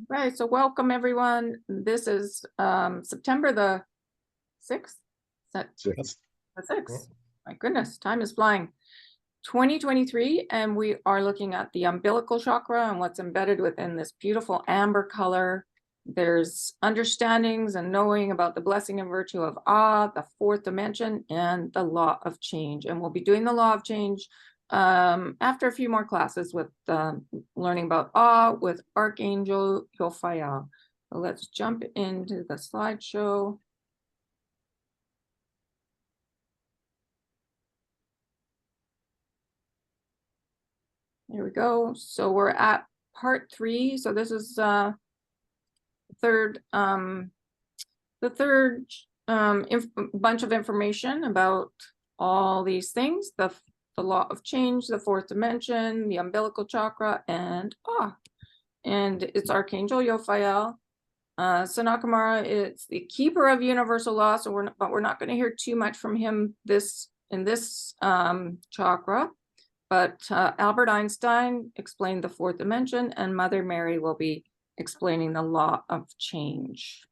Right, so welcome everyone. This is September the 6th. Is that Six. the 6th? My goodness, time is flying. 2023, and we are looking at the umbilical chakra and what's embedded within this beautiful amber color. There's understandings and knowing about the blessing and virtue of Ah, the fourth dimension, and the law of change. And we'll be doing the law of change after a few more classes with learning about Ah with Archangel Raphael. So let's jump into the slideshow. Here we go. So we're at part 3. So this is the third bunch of information about all these things: the law of change, the fourth dimension, the umbilical chakra, and it's Archangel Raphael. So Nakamura is the keeper of universal law. So we're not going to hear too much from him in this chakra. But Albert Einstein explained the fourth dimension, and Mother Mary will be explaining the law of change.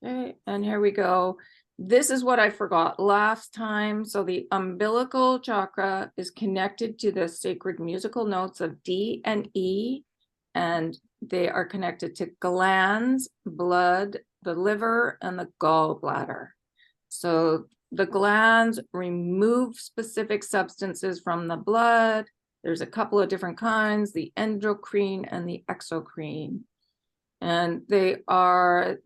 Okay, and here we go. This is what I forgot last time. So the umbilical chakra is connected to the sacred musical notes of D and E, and they are connected to glands, blood, the liver, and the gallbladder. So the glands remove specific substances from the blood. There's a couple of different kinds, the endocrine and the exocrine. And they are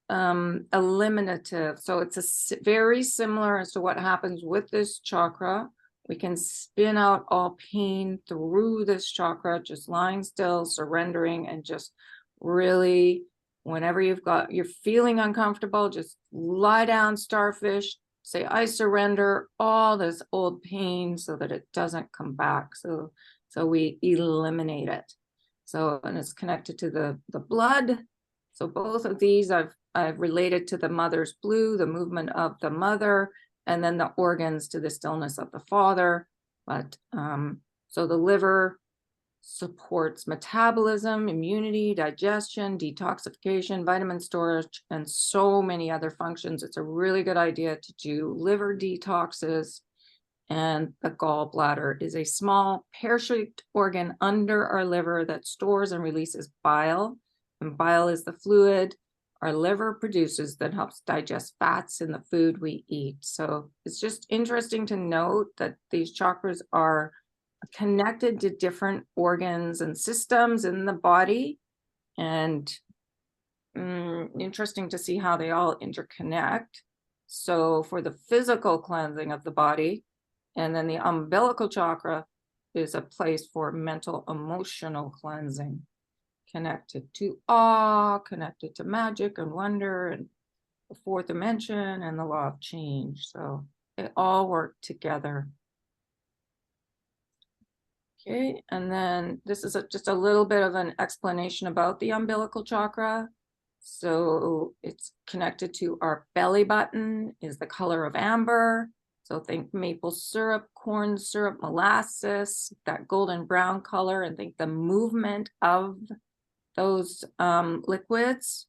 eliminative. So it's very similar as to what happens with this chakra. We can spin out all pain through this chakra, just lying still, surrendering, and just really, whenever you're feeling uncomfortable, just lie down, starfish, say, I surrender all this old pain so that it doesn't come back. So we eliminate it. So, and it's connected to the blood. So both of these I've related to the mother's blue, the movement of the mother, and then the organs to the stillness of the father. But so the liver supports metabolism, immunity, digestion, detoxification, vitamin storage, and so many other functions. It's a really good idea to do liver detoxes. And the gallbladder is a small pear-shaped organ under our liver that stores and releases bile. And bile is the fluid our liver produces that helps digest fats in the food we eat. So it's just interesting to note that these chakras are connected to different organs and systems in the body, and interesting to see how they all interconnect. So for the physical cleansing of the body, and then the umbilical chakra is a place for mental, emotional cleansing, connected to awe, connected to magic and wonder, and the fourth dimension and the law of change. So they all work together. Okay, and then this is just a little bit of an explanation about the umbilical chakra. So it's connected to our belly button, is the color of amber. So think maple syrup, corn syrup, molasses, that golden brown color, and think the movement of those liquids.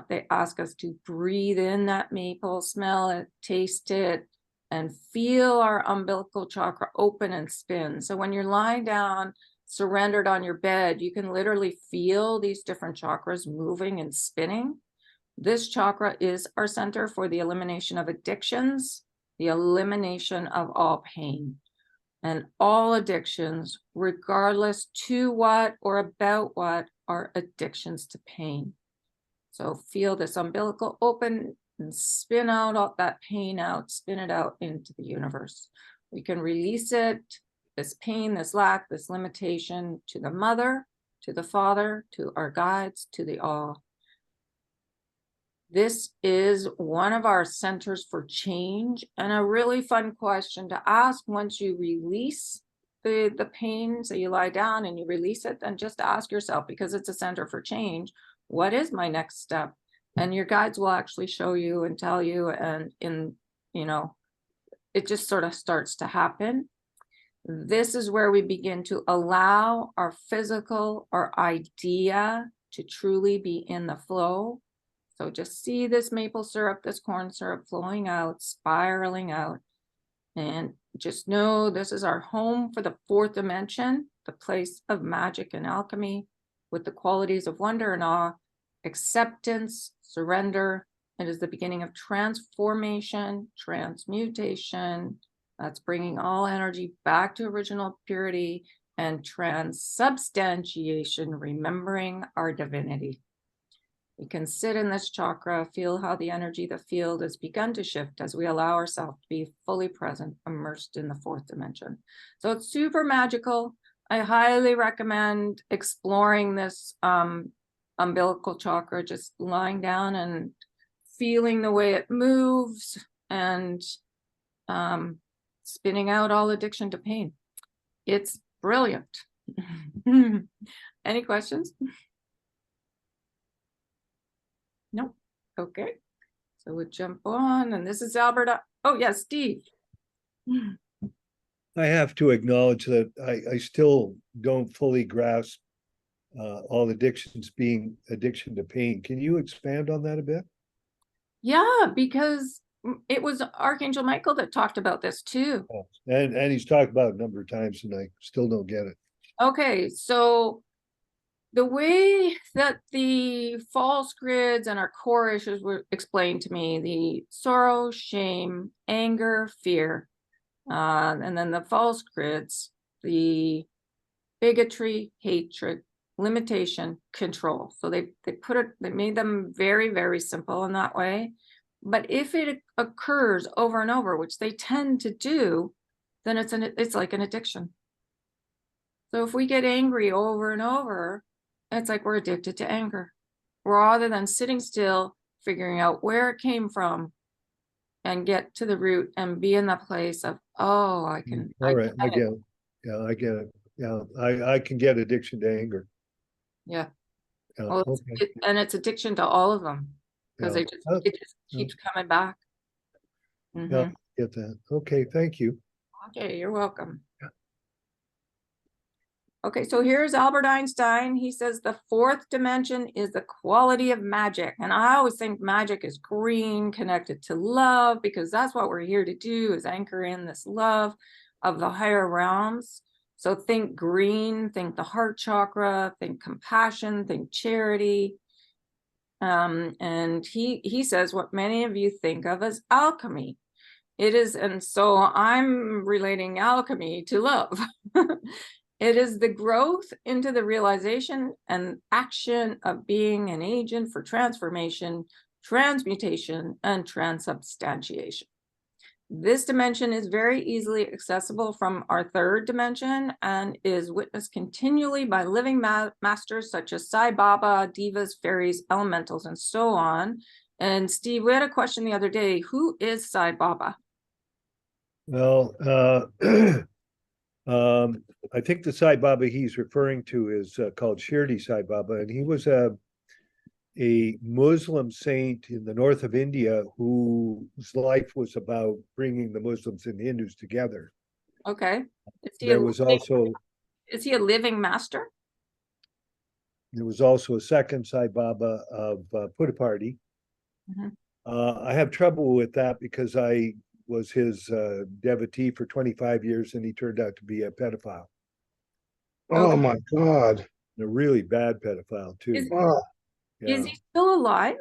They ask us to breathe in that maple, smell it, taste it, and feel our umbilical chakra open and spin. So when you're lying down, surrendered on your bed, you can literally feel these different chakras moving and spinning. This chakra is our center for the elimination of addictions, the elimination of all pain, and all addictions, regardless to what or about what, are addictions to pain. So feel this umbilical open and spin out all that pain out, spin it out into the universe. We can release it, this pain, this lack, this limitation, to the mother, to the father, to our guides, to the all. This is one of our centers for change, and a really fun question to ask once you release the pain. So you lie down and you release it, and just ask yourself, because it's a center for change, what is my next step? And your guides will actually show you and tell you, and it just sort of starts to happen. This is where we begin to allow our physical or idea to truly be in the flow. So just see this maple syrup, this corn syrup flowing out, spiraling out. And just know this is our home for the fourth dimension, the place of magic and alchemy, with the qualities of wonder and awe, acceptance, surrender. It is the beginning of transformation, transmutation. That's bringing all energy back to original purity, and transubstantiation, remembering our divinity. We can sit in this chakra, feel how the energy of the field has begun to shift as we allow ourselves to be fully present, immersed in the fourth dimension. So it's super magical. I highly recommend exploring this umbilical chakra, just lying down and feeling the way it moves and spinning out all addiction to pain. It's brilliant. Any questions? No. Okay. So we'll jump on, and this is Albert. Oh, yes, Steve. I have to acknowledge that I still don't fully grasp all addictions being addiction to pain. Can you expand on that a bit? Yeah, because it was Archangel Michael that talked about this too. Oh, and he's talked about it a number of times, and I still don't get it. Okay, so the way that the false grids and our core issues were explained to me, the sorrow, shame, anger, fear, and then the false grids, the bigotry, hatred, limitation, control. So they made them very, very simple in that way. But if it occurs over and over, which they tend to do, then it's like an addiction. So if we get angry over and over, it's like we're addicted to anger, rather than sitting still, figuring out where it came from, and get to the root and be in that place of, oh, I can. All right, I get it. Yeah, I get it. Yeah, I can get addiction to anger. Yeah. Yeah, Well, okay. and it's addiction to all of them, because Yeah. it just keeps coming back. Yeah, get that. Okay, thank you. Okay, you're welcome. Okay, so here's Albert Einstein. He says the fourth dimension is the quality of magic. And I always think magic is green, connected to love, because that's what we're here to do, is anchor in this love of the higher realms. So think green, think the heart chakra, think compassion, think charity. And he says what many of you think of as alchemy. It is, and so I'm relating alchemy to love. It is the growth into the realization and action of being an agent for transformation, transmutation, and transubstantiation. This dimension is very easily accessible from our third dimension and is witnessed continually by living masters such as Sai Baba, divas, fairies, elementals, and so on. And Steve, we had a question the other day. Who is Sai Baba? Well, I think the Sai Baba he's referring to is called Shirdi Sai Baba, and he was a Muslim saint in the north of India whose life was about bringing the Muslims and Hindus together. Okay. There was also Is he a living master? There was also a second Sai Baba of Puttaparthi. Mhm. I have trouble with that because I was his devotee for 25 years and he turned out to be a pedophile. Oh Okay. my God. A really bad pedophile too. Wow. Is Yeah. he still alive?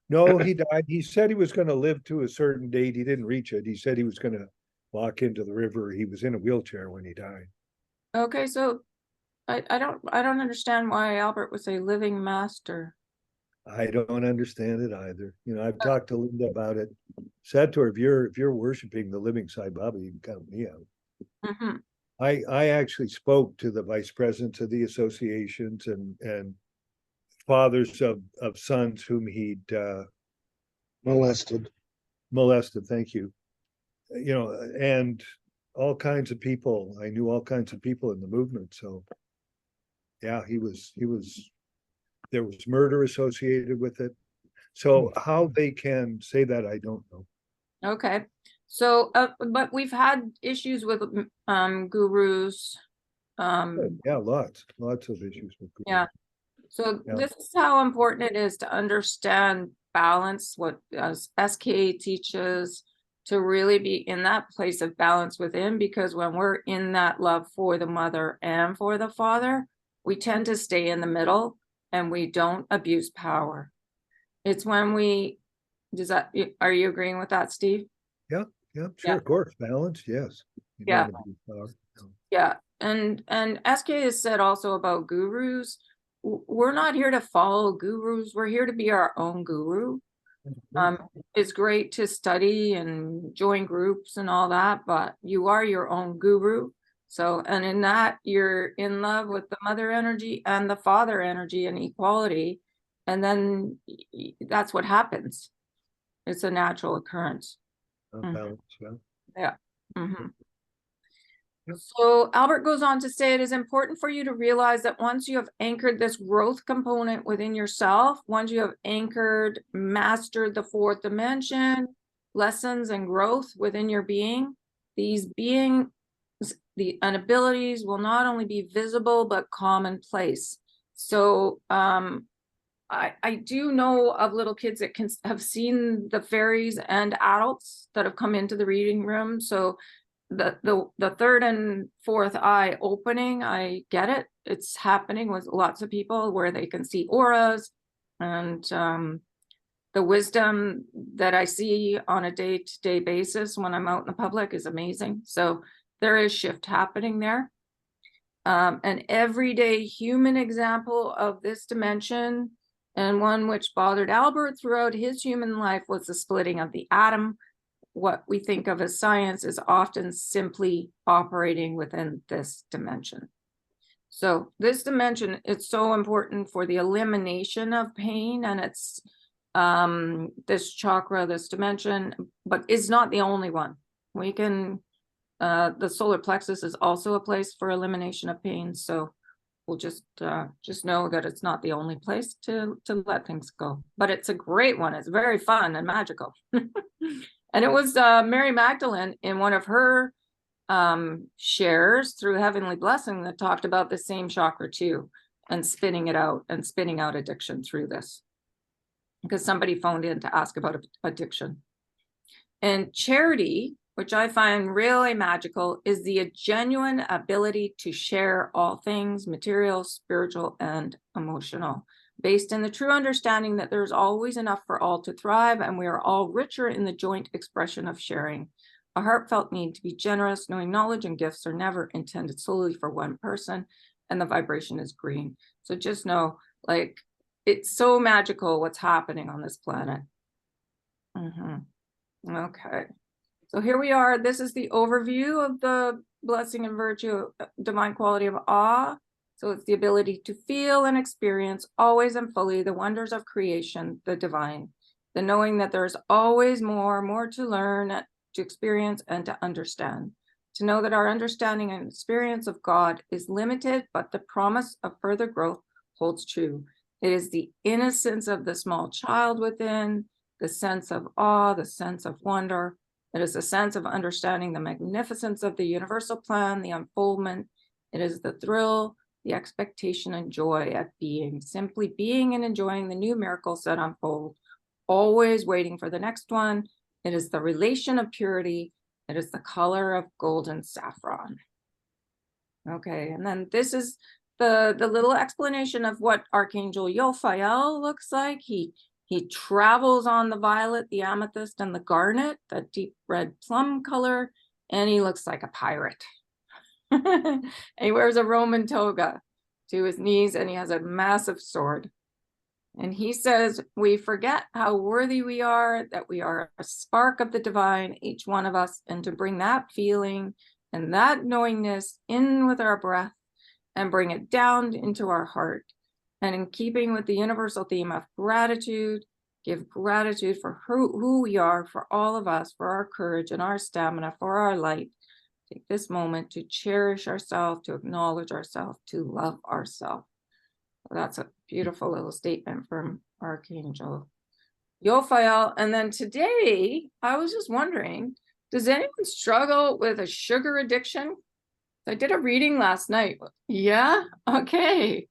No, he died. He said he was going to live to a certain date. He didn't reach it. He said he was going to walk into the river. He was in a wheelchair when he died. Okay, so I don't understand why Albert was a living master. I don't understand it either. You know, I've talked to Linda about it. Said to her, if you're worshiping the living Sai Baba, you can count me out. Mhm. I actually spoke to the vice presidents of the associations and fathers of sons whom he'd Molested. molested. Thank you. You know, and all kinds of people. I knew all kinds of people in the movement. So, yeah, he was. There was murder associated with it. So how they can say that, I don't know. Okay. So, but we've had issues with gurus. Yeah, lots of issues with. Yeah. So Yeah. this is how important it is to understand balance, what SK teaches, to really be in that place of balance within, because when we're in that love for the mother and for the father, we tend to stay in the middle and we don't abuse power. It's when we, are you agreeing with that, Steve? Yeah, sure, Yeah. of course, balance, yes. You don't Yeah. wanna be power, no. Yeah, and SK has said also about gurus, we're not here to follow gurus, we're here to be our own guru. It's great to study and join groups and all that, but you are your own guru. So, and in that, you're in love with the mother energy and the father energy and equality. And then that's what happens. It's a natural occurrence. Balance, yeah. Yeah. Mhm. Yep. So Albert goes on to say, it is important for you to realize that once you have anchored this growth component within yourself, once you have anchored, mastered the fourth dimension, lessons and growth within your being, these beings, and abilities will not only be visible, but commonplace. So I do know of little kids that have seen the fairies and adults that have come into the reading room. So the third and fourth eye opening, I get it. It's happening with lots of people where they can see auras, and the wisdom that I see on a day-to-day basis when I'm out in the public is amazing. So there is shift happening there. An everyday human example of this dimension, and one which bothered Albert throughout his human life, was the splitting of the atom. What we think of as science is often simply operating within this dimension. So this dimension, it's so important for the elimination of pain, and it's this chakra, this dimension, but it's not the only one. We can, the solar plexus is also a place for elimination of pain. So we'll just know that it's not the only place to let things go, but it's a great one. It's very fun and magical. And it was Mary Magdalene in one of her shares through Heavenly Blessing that talked about the same chakra too, and spinning it out and spinning out addiction through this, because somebody phoned in to ask about addiction. And charity, which I find really magical, is the genuine ability to share all things material, spiritual, and emotional, based in the true understanding that there's always enough for all to thrive, and we are all richer in the joint expression of sharing. A heartfelt need to be generous, knowing knowledge and gifts are never intended solely for one person, and the vibration is green. So just know, like, it's so magical what's happening on this planet. Okay. So here we are. This is the overview of the blessing and virtue, divine quality of awe. So it's the ability to feel and experience always and fully the wonders of creation, the divine, the knowing that there's always more to learn, to experience, and to understand. To know that our understanding and experience of God is limited, but the promise of further growth holds true. It is the innocence of the small child within, the sense of awe, the sense of wonder. It is a sense of understanding the magnificence of the universal plan, the unfoldment. It is the thrill, the expectation and joy at being, simply being and enjoying the new miracles that unfold, always waiting for the next one. It is the relation of purity. It is the color of golden saffron. Okay, and then this is the little explanation of what Archangel Yophael looks like. He travels on the violet, the amethyst, and the garnet, that deep red plum color, and he looks like a pirate. And he wears a Roman toga to his knees, and he has a massive sword. And he says, we forget how worthy we are, that we are a spark of the divine, each one of us, and to bring that feeling and that knowingness in with our breath and bring it down into our heart. And in keeping with the universal theme of gratitude, give gratitude for who we are, for all of us, for our courage and our stamina, for our light. Take this moment to cherish ourselves, to acknowledge ourselves, to love ourselves. That's a beautiful little statement from Archangel Yophael. And then today, I was just wondering, Does anyone struggle with a sugar addiction? I did a reading last night. Yeah, okay.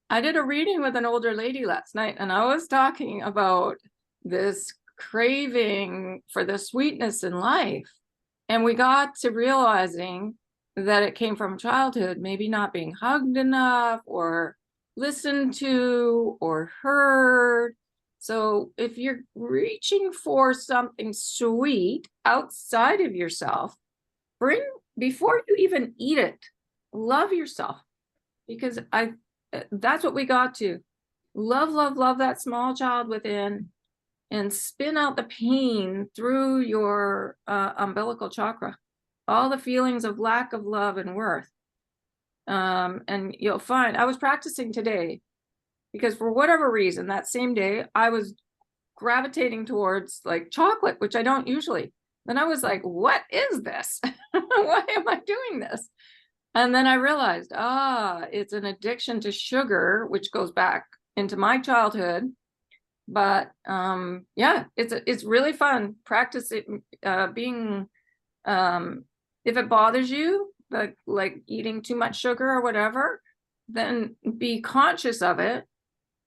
I did a reading with an older lady last night, and I was talking about this craving for the sweetness in life. And we got to realizing that it came from childhood, maybe not being hugged enough or listened to or heard. So if you're reaching for something sweet outside of yourself, before you even eat it, love yourself, because that's what we got to love that small child within, and spin out the pain through your umbilical chakra, all the feelings of lack of love and worth. And you'll find, I was practicing today because for whatever reason, that same day, I was gravitating towards like chocolate, which I don't usually. Then I was like, what is this? Why am I doing this? And then I realized, it's an addiction to sugar, which goes back into my childhood. But yeah, it's really fun practicing being if it bothers you, like eating too much sugar or whatever, then be conscious of it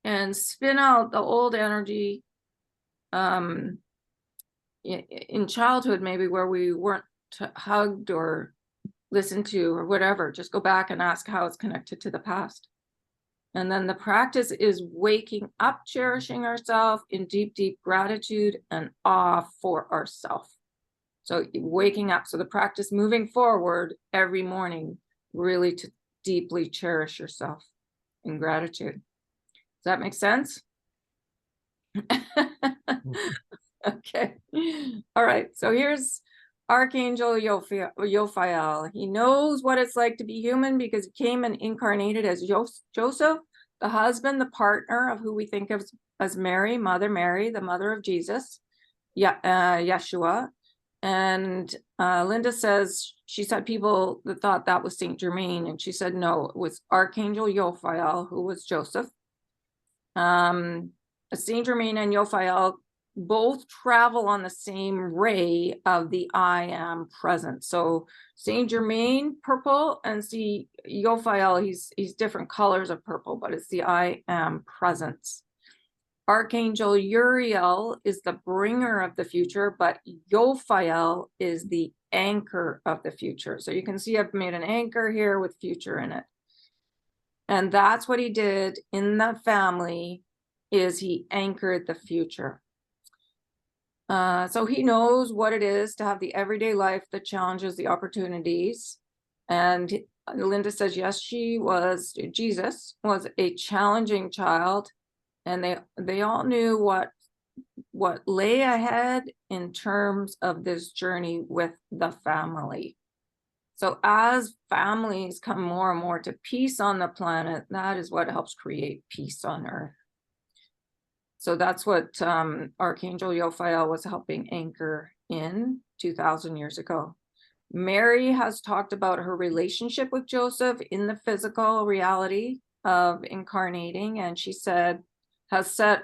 and spin out the old energy in childhood, maybe where we weren't hugged or listened to or whatever. Just go back and ask how it's connected to the past. And then the practice is waking up, cherishing ourselves in deep, deep gratitude and awe for ourselves. So waking up. So the practice moving forward every morning, really to deeply cherish yourself in gratitude. Does that make sense? Okay. All right. So here's Archangel Yophiel. He knows what it's like to be human because he came and incarnated as Joseph, the husband, the partner of who we think of as Mary, the mother of Jesus, Yeshua. And Linda says, she said people that thought that was Saint Germain, and she said no, it was Archangel Yophiel, who was Joseph. Saint Germain and Yophiel both travel on the same ray of the I am present. So Saint Germain purple, and see Yophiel, he's different colors of purple, but it's the I am presence. Archangel Uriel is the bringer of the future, but Yophiel is the anchor of the future. So you can see I've made an anchor here with future in it. And that's what he did in the family, is he anchored the future. So he knows what it is to have the everyday life, the challenges, the opportunities. And Linda says, yes, Jesus was a challenging child, and they all knew what lay ahead in terms of this journey with the family. So as families come more and more to peace on the planet, that is what helps create peace on Earth. So that's what Archangel Yophiel was helping anchor in 2,000 years ago. Mary has talked about her relationship with Joseph in the physical reality of incarnating, and she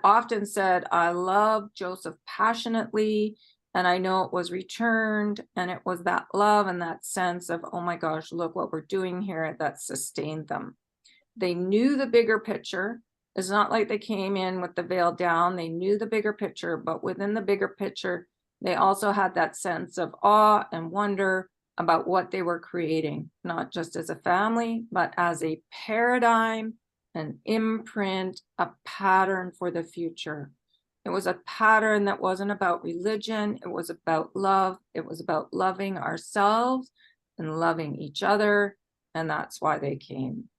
often said, I love Joseph passionately, and I know it was returned, and it was that love and that sense of, oh my gosh, look what we're doing here, that sustained them. They knew the bigger picture. It's not like they came in with the veil down. They knew the bigger picture, but within the bigger picture, they also had that sense of awe and wonder about what they were creating, not just as a family, but as a paradigm, an imprint, a pattern for the future. It was a pattern that wasn't about religion. It was about love. It was about loving ourselves and loving each other. And that's why they came.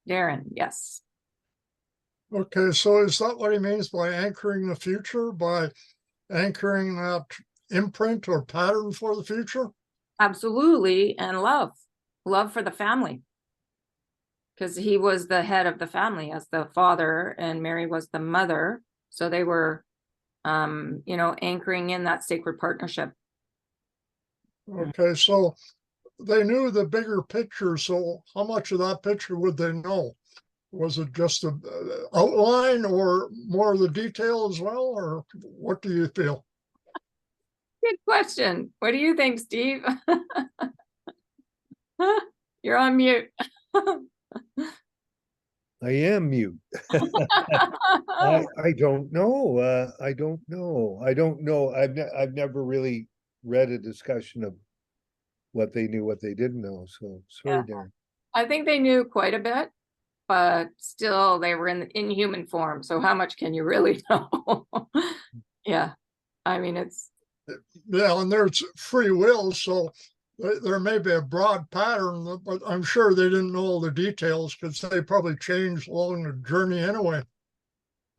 Darren, yes. Okay, so is that what he means by anchoring the future, by anchoring that imprint or pattern for the future? Absolutely. And love for the family. Because he was the head of the family as the father, and Mary was the mother. So they were, anchoring in that sacred partnership. Okay, so they knew the bigger picture. So how much of that picture would they know? Was it just an outline or more of the detail as well? Or what do you feel? Good question. What do you think, Steve? You're on mute. I am mute. I don't know. I don't know. I don't know. I've never really read a discussion of what they knew, what they didn't know. So sorry, Yeah. Darren. I think they knew quite a bit, but still they were in human form. So how much can you really know? Yeah. I mean, it's Yeah, and there's free will, so there may be a broad pattern, but I'm sure they didn't know all the details because they probably changed along the journey anyway.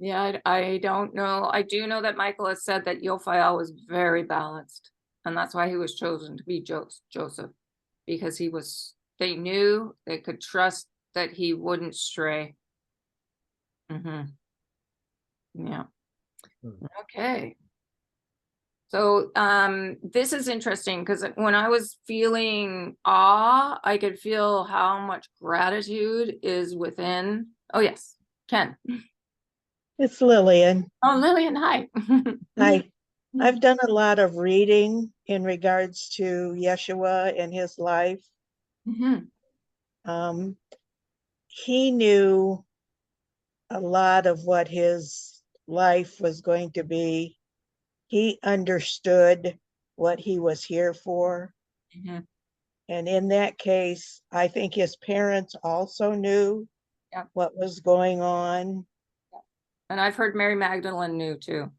yeah, I don't know. I do know that Michael has said that Yophiel was very balanced, and that's why he was chosen to be Joseph, because they knew they could trust that he wouldn't stray. Yeah. Hmm. Okay. So this is interesting because when I was feeling awe, I could feel how much gratitude is within. Oh yes, Ken. It's Lillian. Oh, Lillian, hi. I've done a lot of reading in regards to Yeshua and his life. Mhm. He knew a lot of what his life was going to be. He understood what he was here for. Mhm. And in that case, I think his parents also knew Yeah. what was going on. And I've heard Mary Magdalene knew too.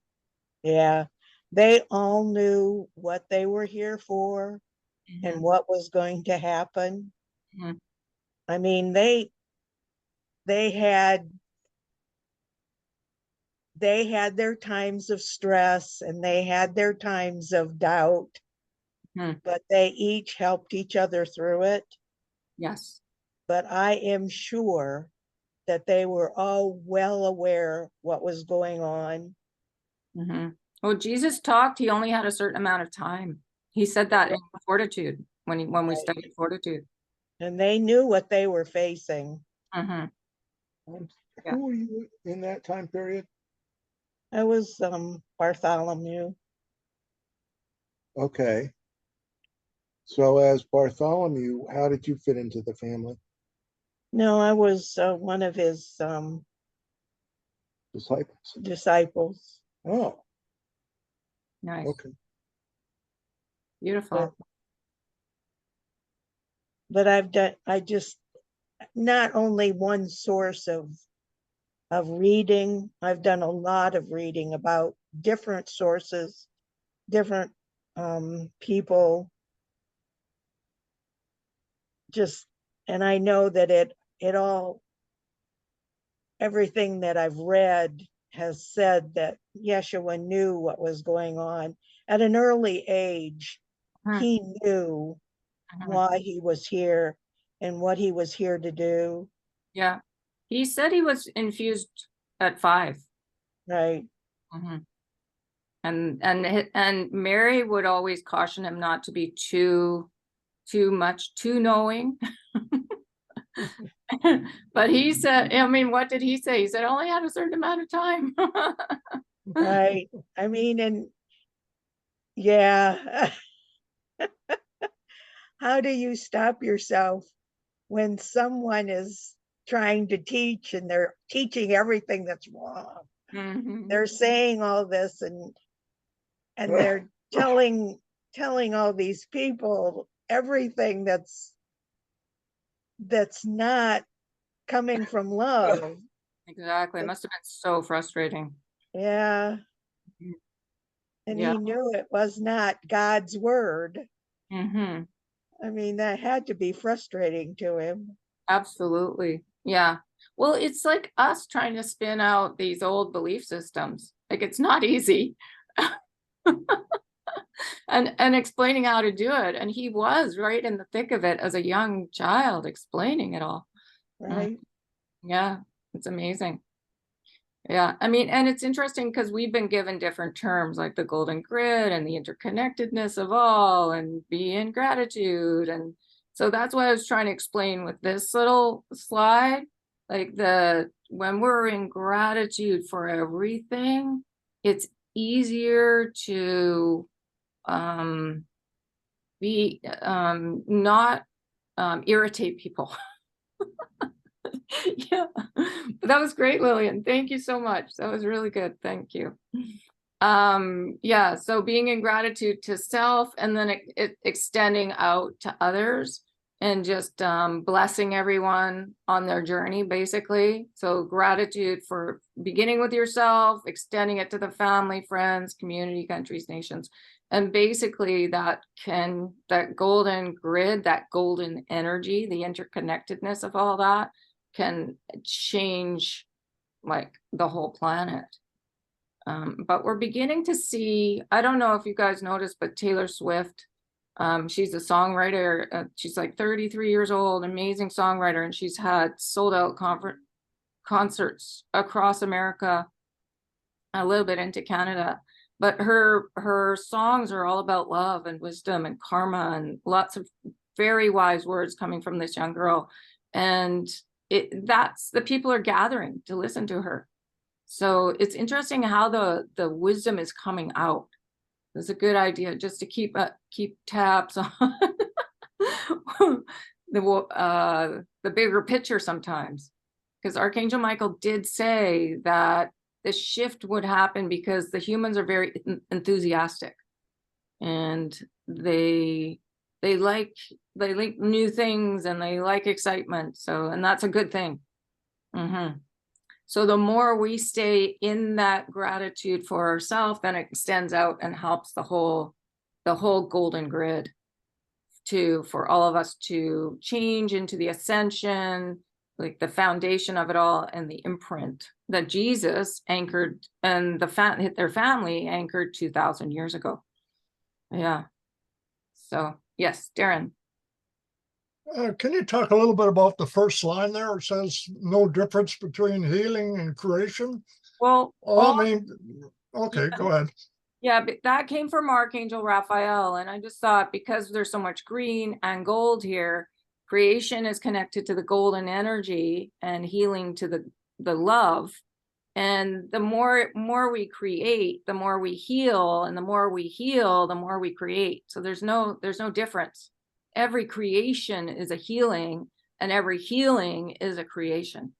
Yeah, they all knew what they were here for and what was going to happen. Mhm. I mean, they had their times of stress and they had their times of doubt, Mhm. but they each helped each other through it. Yes. But I am sure that they were all well aware what was going on. Mhm. Well, Jesus talked, he only had a certain amount of time. He said that in Fortitude when we studied Fortitude. And they knew what they were facing. Mhm. Yeah. Who were you in that time period? I was Bartholomew. Okay. So as Bartholomew, how did you fit into the family? No, I was one of his Disciples. disciples. Oh, Nice. okay. Beautiful. But I just, not only one source of reading, I've done a lot of reading about different sources, different people, just, and I know that it all, everything that I've read has said that Yeshua knew what was going on at an early age. Mhm. He knew why he was here and what he was here to do. Yeah. He said he was infused at 5. Right. Mhm. And Mary would always caution him not to be too knowing. But he said, I mean, what did he say? He said, I only had a certain amount of time. Right. I mean, and yeah. How do you stop yourself when someone is trying to teach and they're teaching everything that's wrong? Mhm. They're saying all this and they're telling all these people everything that's not coming from love. Exactly. It must have been so frustrating. Yeah. Mhm. And Yeah. he knew it was not God's word. Hmm. I mean, that had to be frustrating to him. Absolutely. Yeah. Well, it's like us trying to spin out these old belief systems. Like it's not easy. And explaining how to do it. And he was right in the thick of it as a young child explaining it all. Right. Yeah, it's amazing. Yeah, I mean, and it's interesting because we've been given different terms like the golden grid and the interconnectedness of all and be in gratitude. And so that's what I was trying to explain with this little slide. Like when we're in gratitude for everything, it's easier to not irritate people. Yeah, but that was great, Lillian. Thank you so much. That was really good. Thank you. Yeah, so being in gratitude to self, and then extending out to others, and just blessing everyone on their journey, basically. So gratitude for beginning with yourself, extending it to the family, friends, community, countries, nations. And basically that golden grid, that golden energy, the interconnectedness of all that can change like the whole planet. But we're beginning to see, I don't know if you guys noticed, but Taylor Swift, she's a songwriter. She's like 33 years old, amazing songwriter, and she's had sold out concerts across America, a little bit into Canada. But her songs are all about love and wisdom and karma, and lots of very wise words coming from this young girl. And that's the people are gathering to listen to her. So it's interesting how the wisdom is coming out. It's a good idea just to keep tabs on the bigger picture sometimes, because Archangel Michael did say that the shift would happen because the humans are very enthusiastic, and they like new things, and they like excitement. So, and that's a good thing. So the more we stay in that gratitude for ourselves, then it extends out and helps the whole golden grid for all of us to change into the ascension, like the foundation of it all, and the imprint that Jesus anchored, and their family anchored 2,000 years ago. Yeah. So yes, Darren. Can you talk a little bit about the first line there? It says no difference between healing and creation. Well, okay, go ahead. Yeah, but that came from Archangel Raphael, and I just thought, because there's so much green and gold here, creation is connected to the golden energy, and healing to the love. And the more we create, the more we heal, and the more we heal, the more we create. So there's no difference. Every creation is a healing, and every healing is a creation.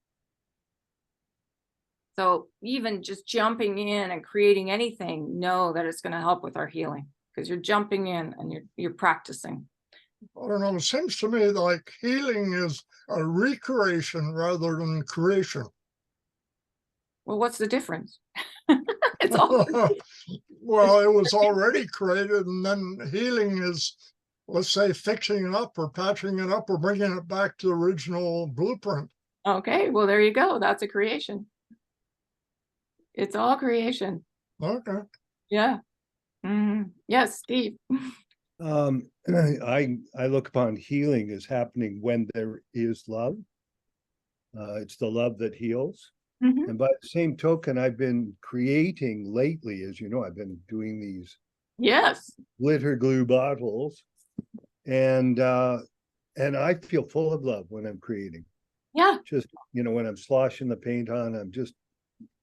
So even just jumping in and creating anything, know that it's going to help with our healing, because you're jumping in and you're practicing. I don't know. It seems to me like healing is a recreation rather than creation. Well, what's the difference? It's all well, it was already created, and then healing is, let's say, fixing it up or patching it up or bringing it back to the original blueprint. Okay, well, there you go. That's a creation. It's all creation. Okay. Yeah. Yes, Steve. I look upon healing as happening when there is love. It's the love that heals. And by the same token, I've been creating lately, as you know, I've been doing these glitter glue bottles, and I feel full of love when I'm creating. Yeah. Just, when I'm sloshing the paint on, I'm just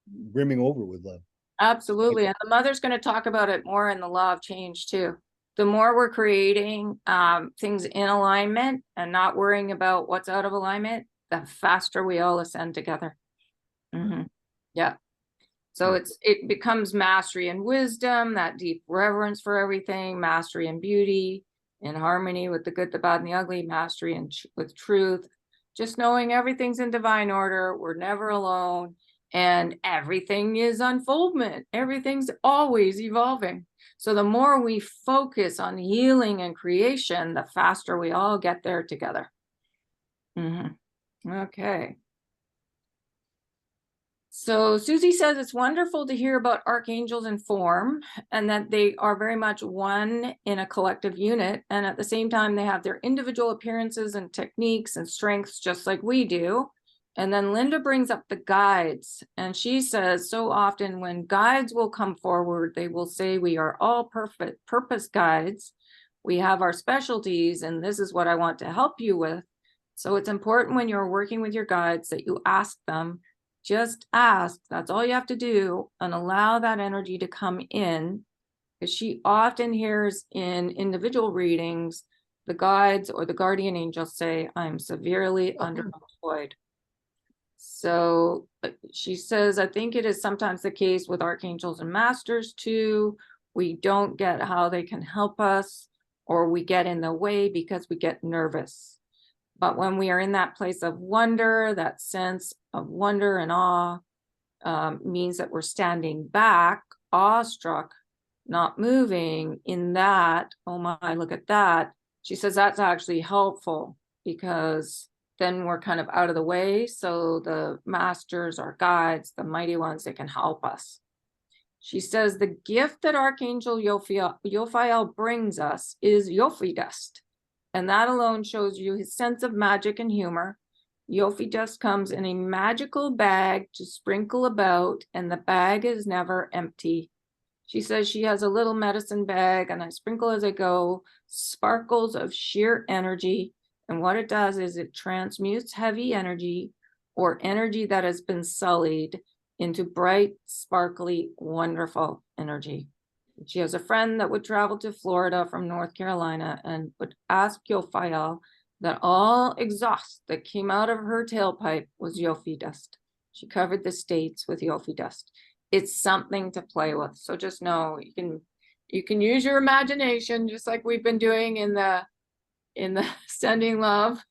brimming over with love. Absolutely. And the mother's going to talk about it more in the law of change too. The more we're creating things in alignment and not worrying about what's out of alignment, the faster we all ascend together. Yeah. So it becomes mastery and wisdom, that deep reverence for everything, mastery and beauty, in harmony with the good, the bad, and the ugly, mastery and with truth, just knowing everything's in divine order. We're never alone, and everything is unfoldment. Everything's always evolving. So the more we focus on healing and creation, the faster we all get there together. Okay. So Susie says it's wonderful to hear about archangels in form, and that they are very much one in a collective unit. And at the same time, they have their individual appearances and techniques and strengths, just like we do. And then Linda brings up the guides, and she says so often when guides will come forward, they will say, we are all perfect purpose guides. We have our specialties, and this is what I want to help you with. So it's important when you're working with your guides that you ask them. Just ask, that's all you have to do, and allow that energy to come in because she often hears in individual readings, the guides or the guardian angels say, I'm severely underemployed. So she says, I think it is sometimes the case with archangels and masters too. We don't get how they can help us, or we get in the way because we get nervous. But when we are in that place of wonder, that sense of wonder and awe, means that we're standing back, awestruck, not moving in that, oh my, look at that. She says that's actually helpful because then we're kind of out of the way. So the masters, our guides, the mighty ones, they can help us. She says the gift that Archangel Yophiel brings us is Yofi dust. And that alone shows you his sense of magic and humor. Yofi dust comes in a magical bag to sprinkle about, and the bag is never empty. She says she has a little medicine bag, and I sprinkle as I go, sparkles of sheer energy. And what it does is it transmutes heavy energy or energy that has been sullied into bright, sparkly, wonderful energy. She has a friend that would travel to Florida from North Carolina and would ask Yophiel that all exhaust that came out of her tailpipe was Yofi dust. She covered the states with Yofi dust. It's something to play with. So just know you can use your imagination, just like we've been doing in the sending love.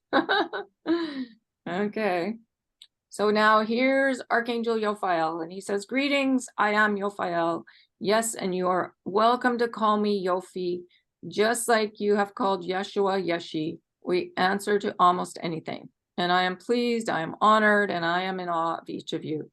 Okay. So now here's Archangel Yophiel, and he says, greetings, I am Yophiel. Yes, and you are welcome to call me Yofi, just like you have called Yeshua Yeshi. We answer to almost anything. And I am pleased, I am honored, and I am in awe of each of you.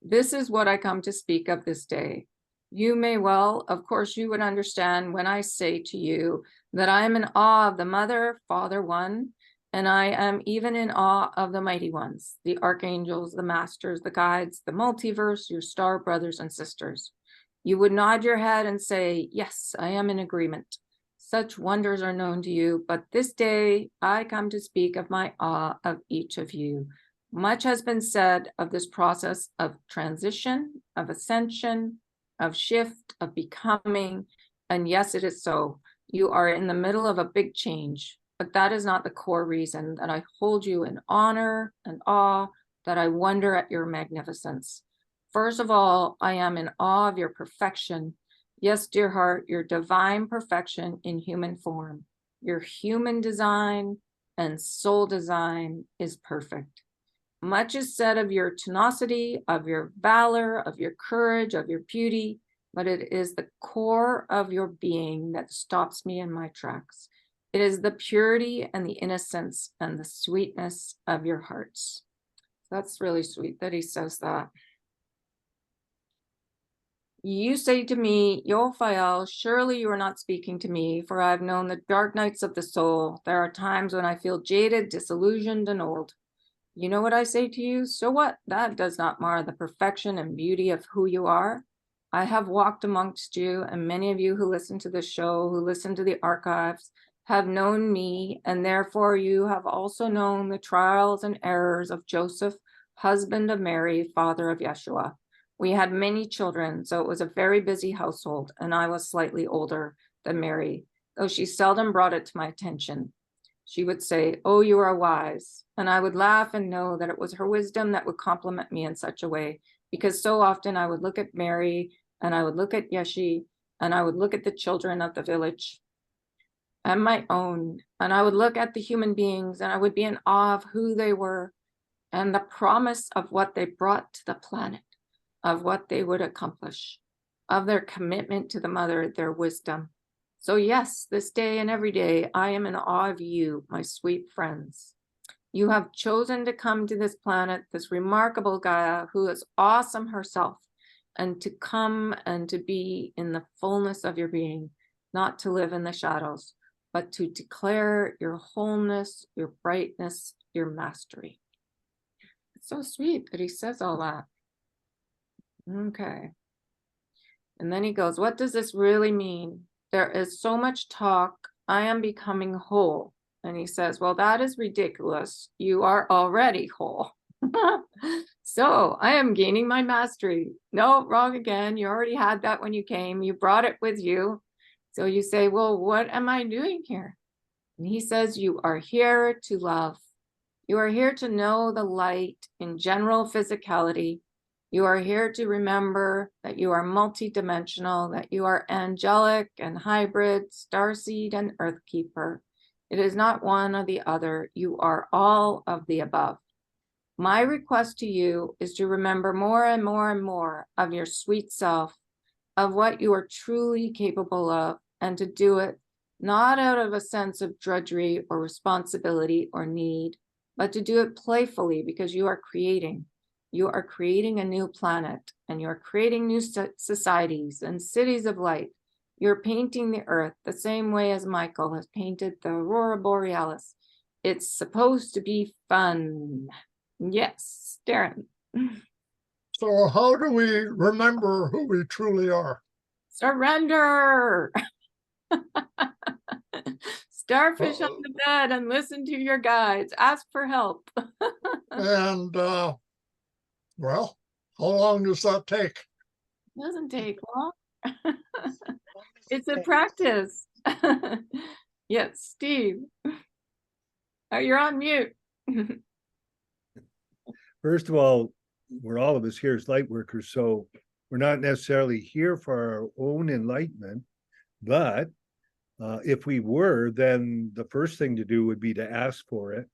This is what I come to speak of this day. You may well, of course, you would understand when I say to you that I am in awe of the Mother, Father One, and I am even in awe of the mighty ones, the archangels, the masters, the guides, the multiverse, your star brothers and sisters. You would nod your head and say, yes, I am in agreement. Such wonders are known to you, but this day I come to speak of my awe of each of you. Much has been said of this process of transition, of ascension, of shift, of becoming, and yes, it is so. You are in the middle of a big change, but that is not the core reason that I hold you in honor and awe, that I wonder at your magnificence. First of all, I am in awe of your perfection. Yes, dear heart, your divine perfection in human form. Your human design and soul design is perfect. Much is said of your tenacity, of your valor, of your courage, of your beauty, but it is the core of your being that stops me in my tracks. It is the purity and the innocence and the sweetness of your hearts. That's really sweet that he says that. You say to me, Yophiel, surely you are not speaking to me, for I have known the dark nights of the soul. There are times when I feel jaded, disillusioned, and old. You know what I say to you? So what? That does not mar the perfection and beauty of who you are. I have walked amongst you, and many of you who listen to the show, who listen to the archives, have known me, and therefore you have also known the trials and errors of Joseph, husband of Mary, father of Yeshua. We had many children, so it was a very busy household, and I was slightly older than Mary, though she seldom brought it to my attention. She would say, oh, you are wise. And I would laugh and know that it was her wisdom that would compliment me in such a way, because so often I would look at Mary and I would look at Yeshi and I would look at the children of the village and my own, and I would look at the human beings and I would be in awe of who they were and the promise of what they brought to the planet, of what they would accomplish, of their commitment to the mother, their wisdom. So yes, this day and every day, I am in awe of you, my sweet friends. You have chosen to come to this planet, this remarkable Gaia, who is awesome herself, and to come and to be in the fullness of your being, not to live in the shadows, but to declare your wholeness, your brightness, your mastery. It's so sweet that he says all that. Okay. And then he goes, what does this really mean? There is so much talk. I am becoming whole. And he says, well, that is ridiculous. You are already whole. So I am gaining my mastery. No, wrong again. You already had that when you came. You brought it with you. So you say, well, what am I doing here? And he says, you are here to love. You are here to know the light in general physicality. You are here to remember that you are multidimensional, that you are angelic and hybrid, starseed and earthkeeper. It is not one or the other. You are all of the above. My request to you is to remember more and more and more of your sweet self, of what you are truly capable of, and to do it not out of a sense of drudgery or responsibility or need, but to do it playfully because you are creating. You are creating a new planet, and you're creating new societies and cities of light. You're painting the earth the same way as Michael has painted the Aurora Borealis. It's supposed to be fun. Yes, Darren. So how do we remember who we truly are? Surrender. Starfish on the bed and listen to your guides. Ask for help. And, well, how long does that take? Doesn't take long. It's a practice. Yes, Steve. Oh, you're on mute. First of all, we're all of us here as light workers, so we're not necessarily here for our own enlightenment, but if we were, then the first thing to do would be to ask for it,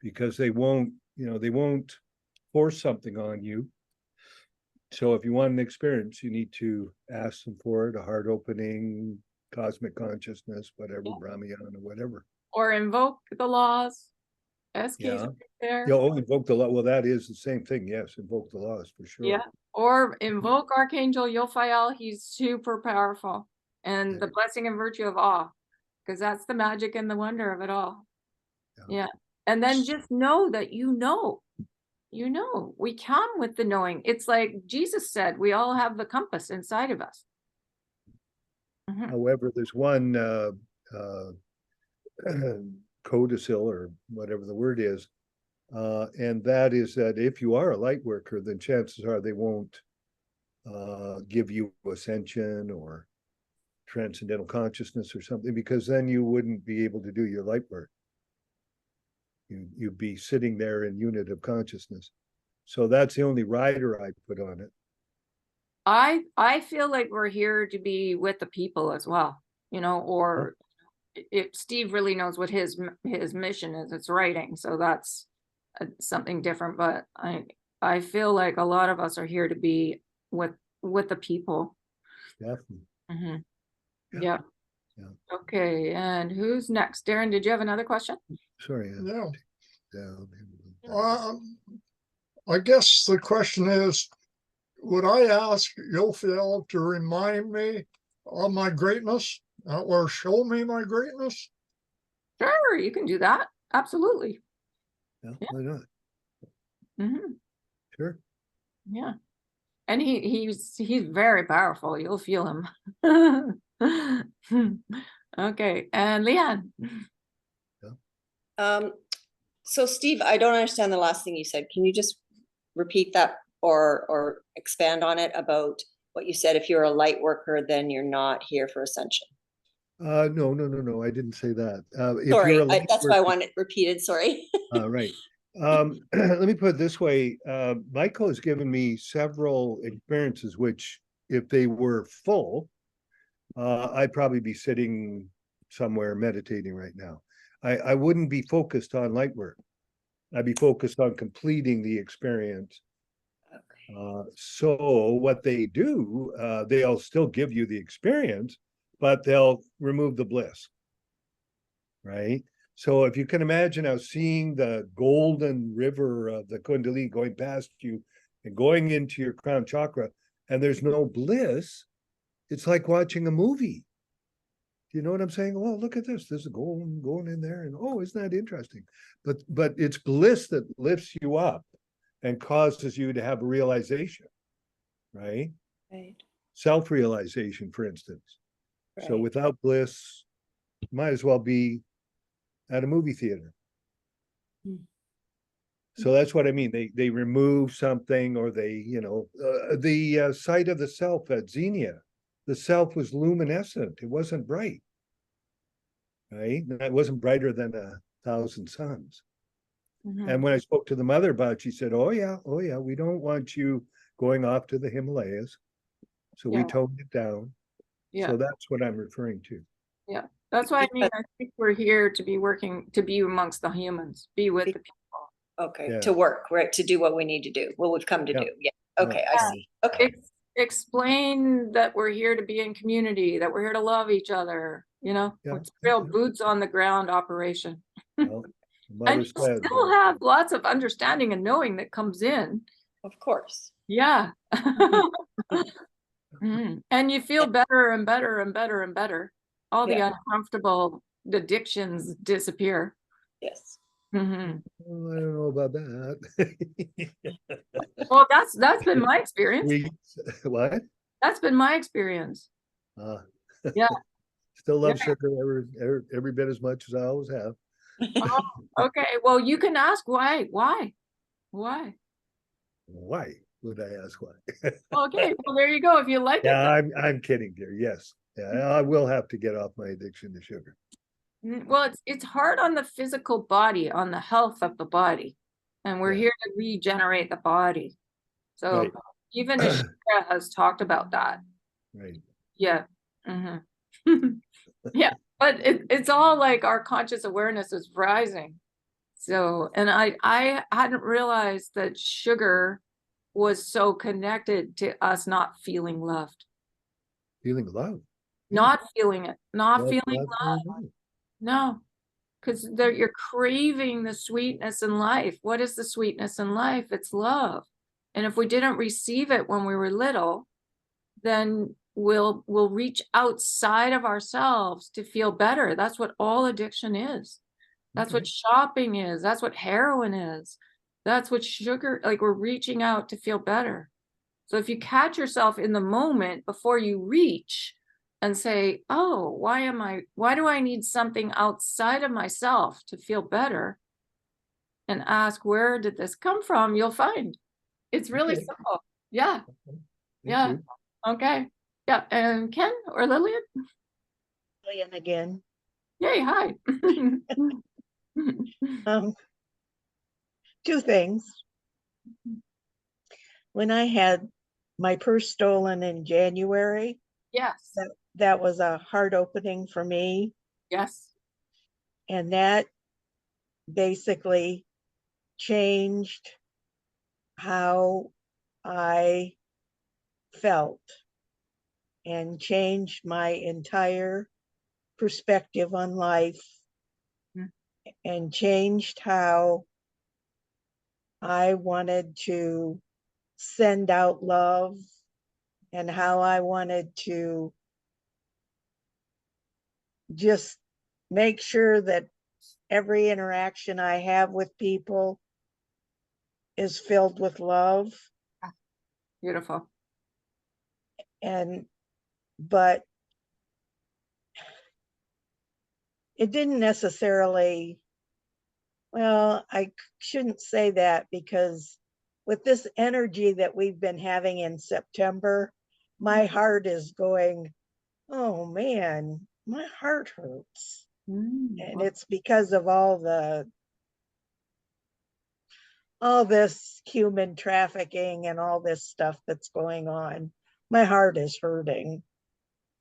because they won't force something on you. So if you want an experience, you need to ask them for it, a heart opening, cosmic consciousness, whatever, Brahmayana, whatever. Or invoke the laws. SK's Yeah. right there. Yeah, invoke the law. Well, that is the same thing. Yes, invoke the laws for sure. Yeah. Or invoke Archangel Yophiel. He's super powerful. And the blessing and virtue of awe, because that's the magic and the wonder of it all. Yeah. And then just know that you know, we come with the knowing. It's like Jesus said, we all have the compass inside of us. However, there's one codicil or whatever the word is, and that is that if you are a light worker, then chances are they won't give you ascension or transcendental consciousness or something, because then you wouldn't be able to do your light work. You'd be sitting there in unit of consciousness. So that's the only rider I put on it. I feel like we're here to be with the people as well, or if Steve really knows what his mission is, it's writing. So that's something different. But I feel like a lot of us are here to be with the people. Definitely. Yeah. Okay. And who's next? Darren, did you have another question? Sorry. No. I guess the question is, would I ask Yophiel to remind me of my greatness or show me my greatness? Sure, you can do that. Absolutely. Yeah, why not? Sure. Yeah. And he's very powerful. You'll feel him. Okay. And Leanne. So Steve, I don't understand the last thing you said. Can you just repeat that or expand on it about what you said? If you're a light worker, then you're not here for ascension. No, I didn't say that. Sorry, that's why I want it repeated. Sorry. Right. Let me put it this way. Michael has given me several experiences, which if they were full, I'd probably be sitting somewhere meditating right now. I wouldn't be focused on light work. I'd be focused on completing the experience. Okay. So what they do, they'll still give you the experience, but they'll remove the bliss, right? So if you can imagine now seeing the golden river of the Kundalini going past you and going into your crown chakra, and there's no bliss, it's like watching a movie. Do you know what I'm saying? Oh, look at this. There's a gold going in there. And oh, isn't that interesting? But it's bliss that lifts you up and causes you to have a realization, right? Right. Self-realization, for instance. Right. So without bliss, might as well be at a movie theater. So that's what I mean. They remove something, or they, the site of the self at Xenia, the self was luminescent. It wasn't bright. Right? It wasn't brighter than 1,000 suns. Mhm. And when I spoke to the mother about it, she said, oh yeah, we don't want you going off to the Himalayas. So we Yeah. toned it down. Yeah. So that's what I'm referring to. Yeah, that's why I mean, I think we're here to be working, to be amongst the humans, be with the people. Okay, Yeah. to work, right, to do what we need to do, what we've come to Yeah. do, yeah, Yeah. okay, I see, okay. Explain that we're here to be in community, that we're here to love each other, Yeah, it's yeah, real yeah. boots on the ground operation. Well, the And mother you said, still have lots of understanding and knowing that comes in. Of course, Yeah. Mhm. And you feel better and better and better and better. All the Yeah. uncomfortable addictions disappear. yes. Mhm. well, I don't know about that. Well, that's been my experience. What? That's been my experience. Uh, Yeah. Still love Yeah. sugar every bit as much as I always have. Oh, okay. Well, you can ask why. Why? Why would I ask why? Okay. Well, there you go. If you like Yeah, it. I'm kidding, dear. Yes. Yeah, I will have to get off my addiction to sugar. Well, it's hard on the physical body, on the health of the body. And we're Yeah. here to regenerate the body. So Right. even Ashura has talked about that. Right. Yeah. Mhm. Yeah. But it's all like our conscious awareness is rising. So, and I hadn't realized that sugar was so connected to us not feeling loved, Feeling love. not feeling it, not Love, feeling love, love. No, because you're craving the sweetness in life. What is the sweetness in life? It's love. And if we didn't receive it when we were little, then we'll reach outside of ourselves to feel better. That's what all addiction is. That's what Okay. shopping is. That's what heroin is. That's what sugar, like we're reaching out to feel better. So if you catch yourself in the moment before you reach and say, oh, why do I need something outside of myself to feel better? And ask, where did this come from? You'll find it's really Okay. simple. Yeah. Thank Yeah. you. Okay. Yeah. And Ken or Lillian? Lillian again. Yay. Hi. Two things. When I had my purse stolen in January, Yes. that was a heart opening for me. Yes. And that basically changed how I felt and changed my entire perspective on life Mm. and changed how I wanted to send out love and how I wanted to just make sure that every interaction I have with people is filled with love. Beautiful. But it didn't necessarily, well, I shouldn't say that, because with this energy that we've been having in September, my heart is going, oh man, my heart hurts. And it's because of all this human trafficking and all this stuff that's going on. My heart is hurting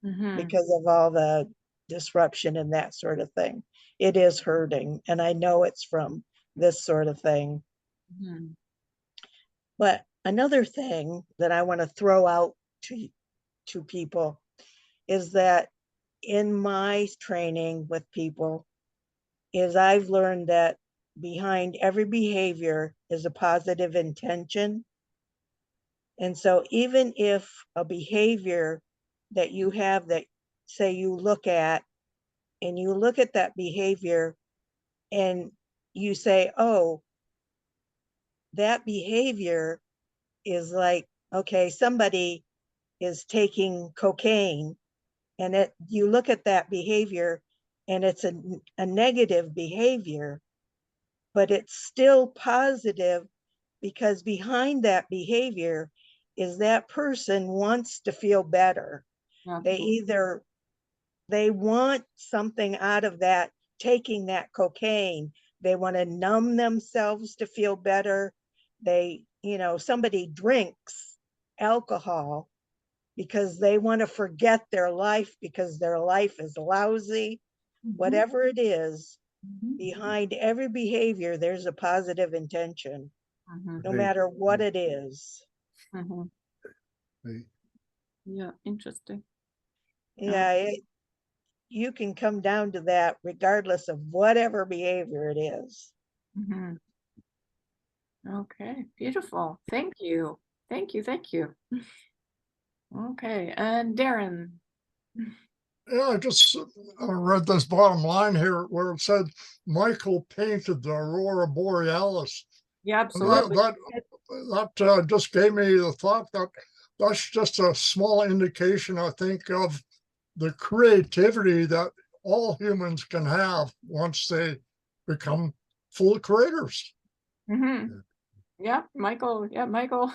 because of all the disruption and that sort of thing. It is hurting, and I know it's from this sort of thing. But another thing that I want to throw out to people is that in my training with people is I've learned that behind every behavior is a positive intention. And so even if a behavior that you have, that say you look at, and you look at that behavior and you say, oh, that behavior is like, okay, somebody is taking cocaine, and you look at that behavior and it's a negative behavior, but it's still positive because behind that behavior is that person wants to feel better. They want something out of that, taking that cocaine. They want to numb themselves to feel better. Somebody drinks alcohol because they want to forget their life because their life is lousy. Whatever it is, behind every behavior, there's a positive intention, no Right. matter what it is. Right. Yeah, interesting. Yeah, you can come down to that regardless of whatever behavior it is. Okay, beautiful. Thank you. Thank you. Thank you. Okay, and Darren. Yeah, I just read this bottom line here where it said Michael painted the Aurora Borealis. Yeah, And absolutely. that just gave me the thought that that's just a small indication, I think, of the creativity that all humans can have once they become full creators. Yeah, Michael. Yeah, Michael.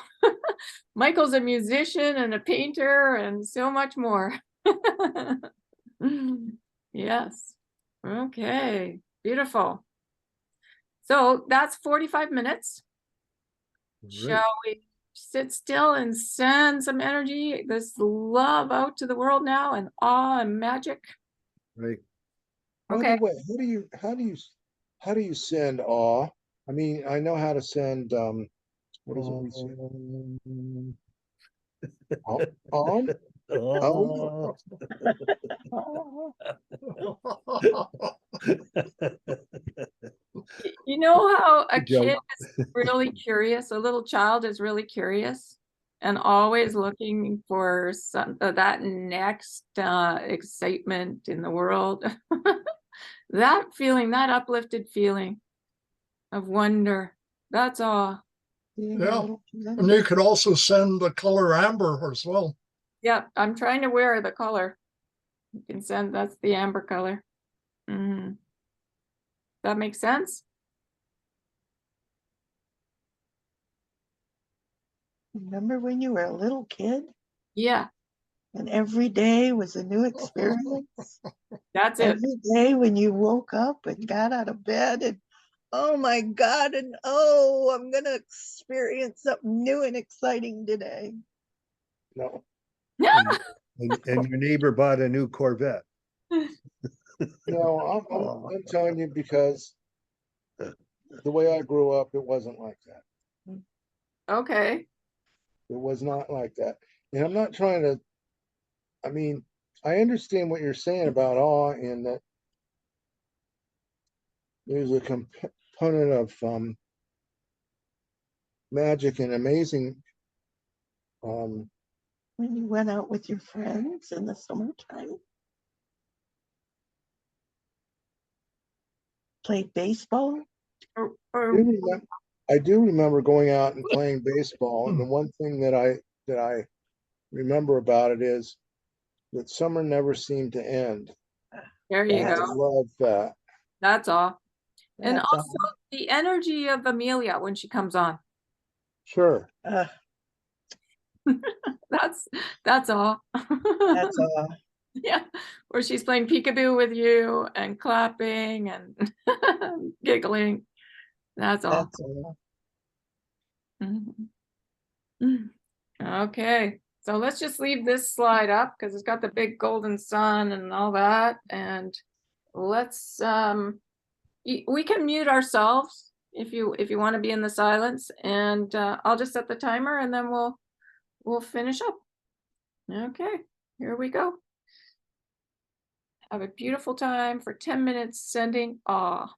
Michael's a musician and a painter and so much more. Yes. Okay, beautiful. So that's 45 minutes. Right. Shall we sit still and send some energy, this love out to the world now, and awe and magic? Right. By Okay. the way, how do you send awe? I mean, I know how to send what is it we say? On? Oh. You know how a Good joke. kid is really curious, a little child is really curious and always looking for that next excitement in the world. That feeling, that uplifted feeling of wonder, that's all. Yeah. And you could also send the color amber as well. Yeah, I'm trying to wear the color. You can send, that's the amber color. That makes sense? Remember when you were a little kid Yeah, and every day was a new experience? that's it. Every day when you woke up and got out of bed and oh my God, and oh, I'm gonna experience something new and exciting today. No. And your neighbor bought a new Corvette. No, I'm telling you because the way I grew up, it wasn't like that. Okay. It was not like that. And I'm not trying to, I mean, I understand what you're saying about awe and that there's a component of magic and amazing. When you went out with your friends in the summertime, played baseball. I do remember going out and playing baseball, and the one thing that I remember about it is that summer never seemed to end. There you And I go. love that. That's all. And That's also the energy of Amelia when she comes on. Sure. That's all. That's all. Yeah, where she's playing peekaboo with you and clapping and giggling. That's all. That's all. Okay, so let's just leave this slide up because it's got the big golden sun and all that. And let's we can mute ourselves if you want to be in the silence, and I'll just set the timer and then we'll finish up. Okay, here we go. Have a beautiful time for 10 minutes sending awe.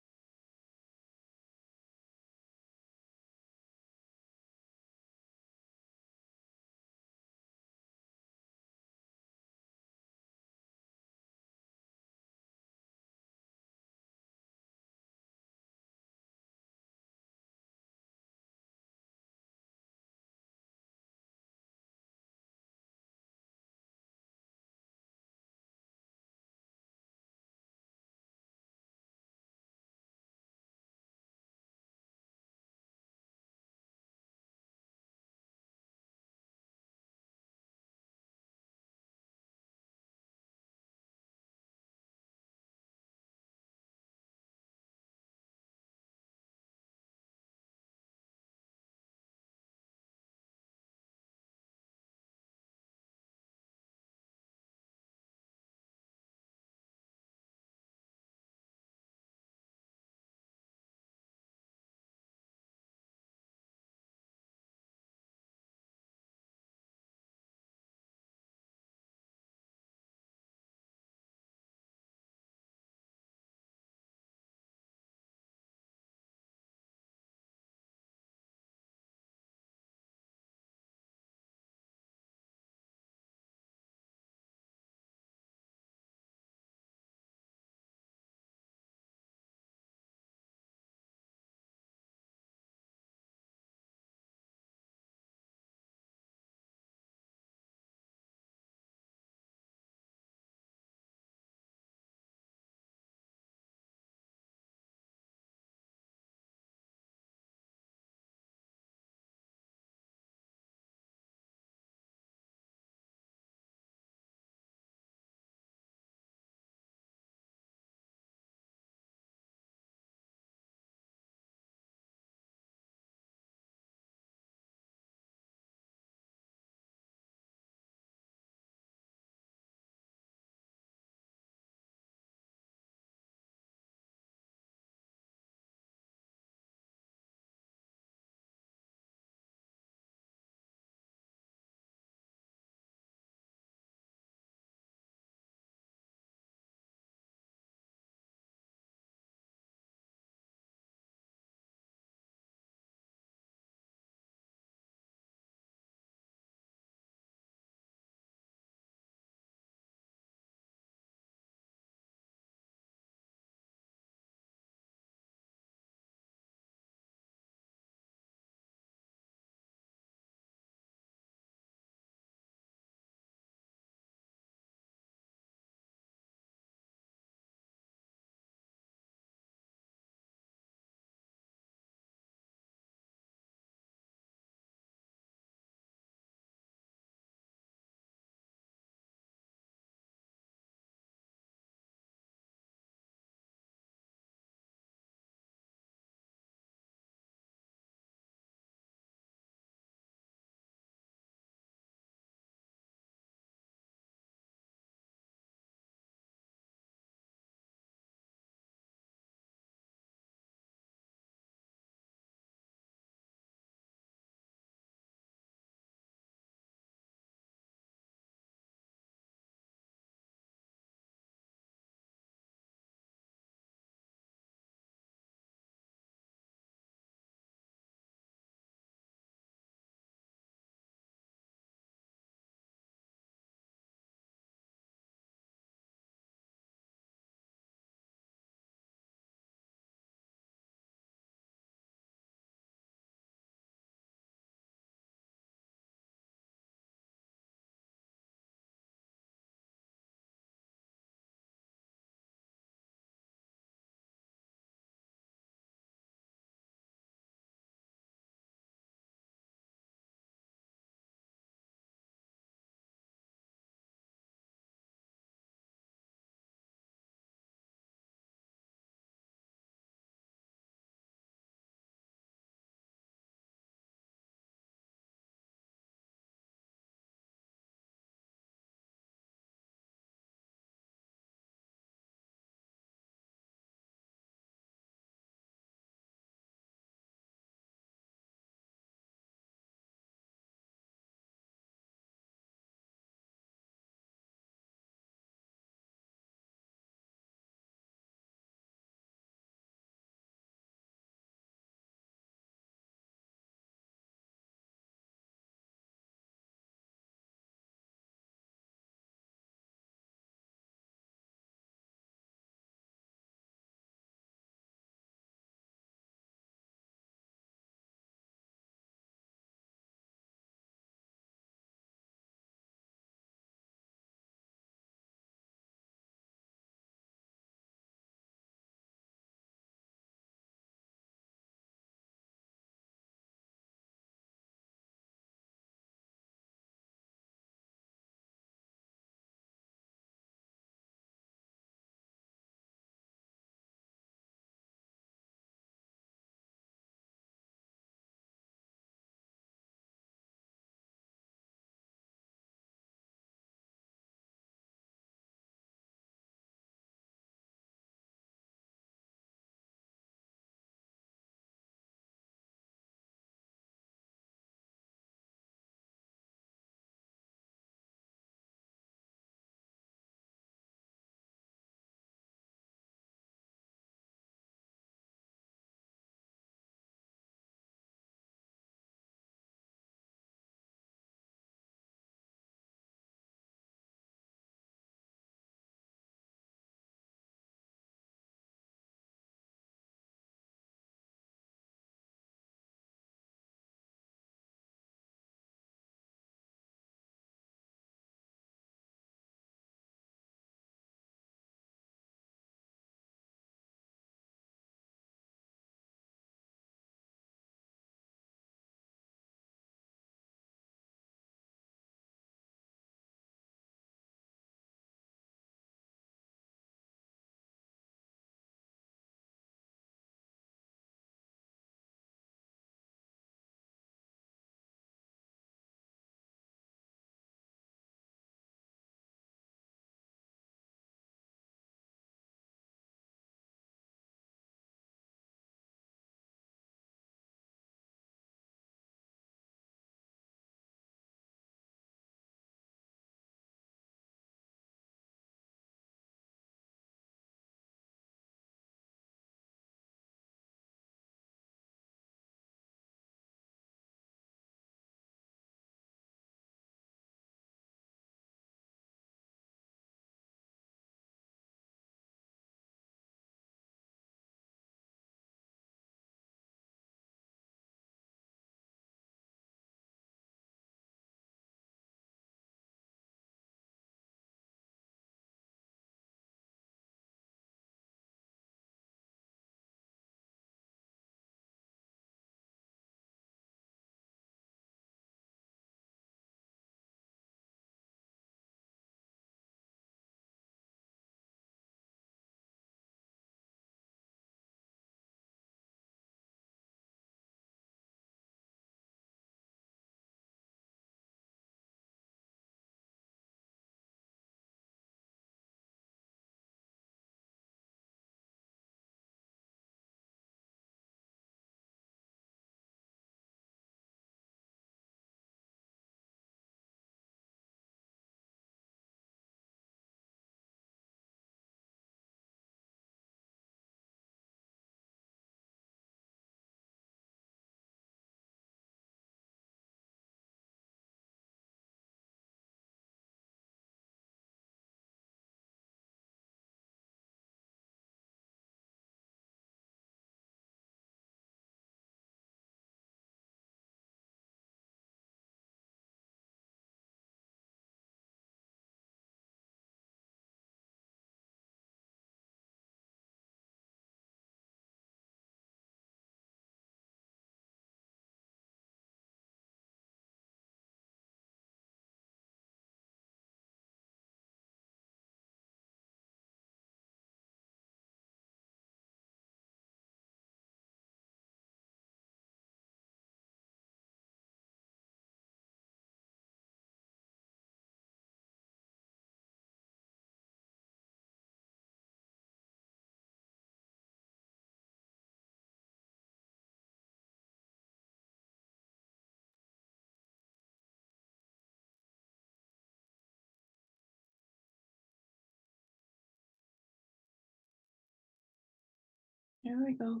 There we go.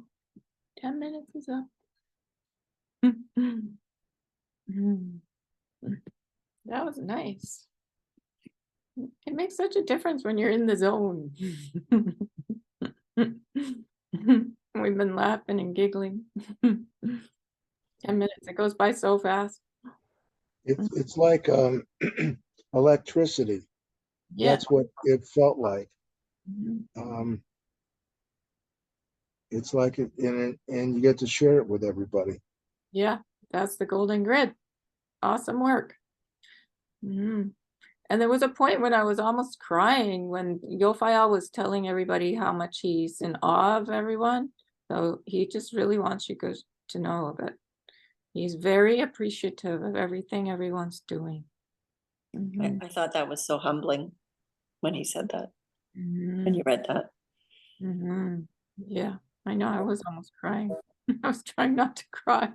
10 minutes is up. That was nice. It makes such a difference when you're in the zone. We've been laughing and giggling. 10 minutes, it goes by so fast. It's like electricity. Yeah. That's what it felt like. Mhm. It's like it, and you get to share it with everybody. Yeah, that's the golden grid. Awesome work. And there was a point when I was almost crying when Yofael was telling everybody how much he's in awe of everyone. So he just really wants you guys to know that he's very appreciative of everything everyone's doing. I thought that was so humbling when he said that, when Mhm. you read that. Mhm. Yeah, I know, I was almost crying. I was trying not to cry.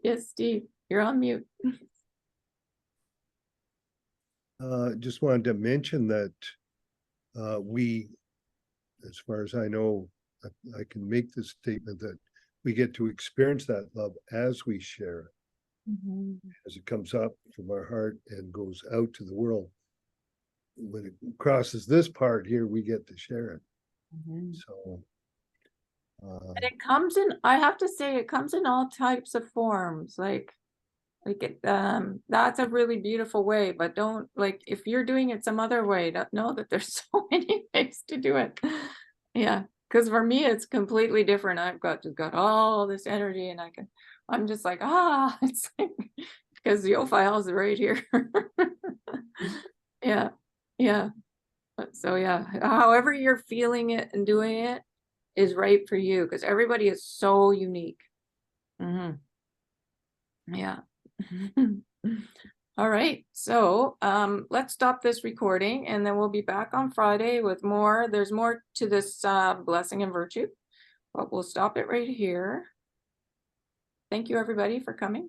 Yes, Steve, you're on mute. Just wanted to mention that we, as far as I know, I can make the statement that we get to experience that love as we share it, as it comes up from our heart and goes out to the world. When it crosses this part here, we get to share it. So And it comes in, I have to say, it comes in all types of forms, like it, that's a really beautiful way, but don't, like, if you're doing it some other way, know that there's so many ways to do it. Yeah, because for me, it's completely different. I've just got all this energy and I'm just like, it's like, because the Yofael is right here. Yeah, yeah. So yeah, however you're feeling it and doing it is right for you, because everybody is so unique. Yeah. All right, so let's stop this recording and then we'll be back on Friday with more. There's more to this blessing and virtue, but we'll stop it right here. Thank you, everybody, for coming.